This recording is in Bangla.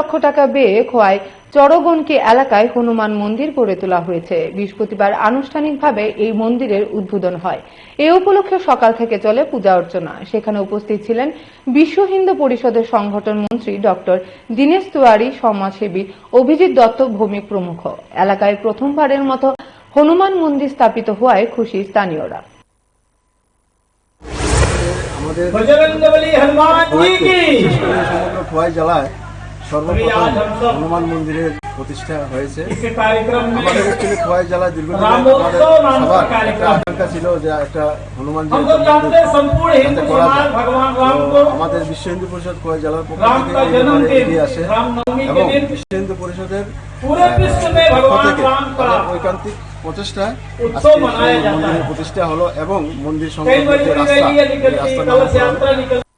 লক্ষ টাকা ব্যয়ে খোয়াই চরগনকি এলাকায় হনুমান মন্দির গড়ে তোলা হয়েছে। বৃহস্পতিবার আনুষ্ঠানিকভাবে এই মন্দিরের উদ্বোধন হয়। এ উপলক্ষে সকাল থেকে চলে পূজা অর্চনা। সেখানে উপস্থিত ছিলেন বিশ্ব হিন্দু পরিষদের সংগঠন মন্ত্রী ডক্টর দীনেশ তিওয়ারি, সমাজসেবী অভিজিৎ দত্ত ভৌমিক প্রমুখ। এলাকায় প্রথমবারের মতো হনুমান মন্দির স্থাপিত হওয়ায় খুশি স্থানীয়রা। সমগ্র খোয়াই জেলায় সর্বপ্রথম হনুমান মন্দিরের প্রতিষ্ঠা হয়েছে। আমাদের অ্যাকচুয়ালি খোয়াই জেলায় দীর্ঘদিন সবার একটা আকাঙ্ক্ষা ছিল যে একটা হনুমান করা যায়। আমাদের বিশ্ব হিন্দু পরিষদ খোয়াই জেলার পক্ষ থেকে এগিয়ে আসে এবং বিশ্ব হিন্দু পরিষদের পক্ষ থেকে তাদের ঐকান্তিক প্রচেষ্টায় মন্দিরের প্রতিষ্ঠা হলো এবং মন্দির সংলগ্ন যে রাস্তা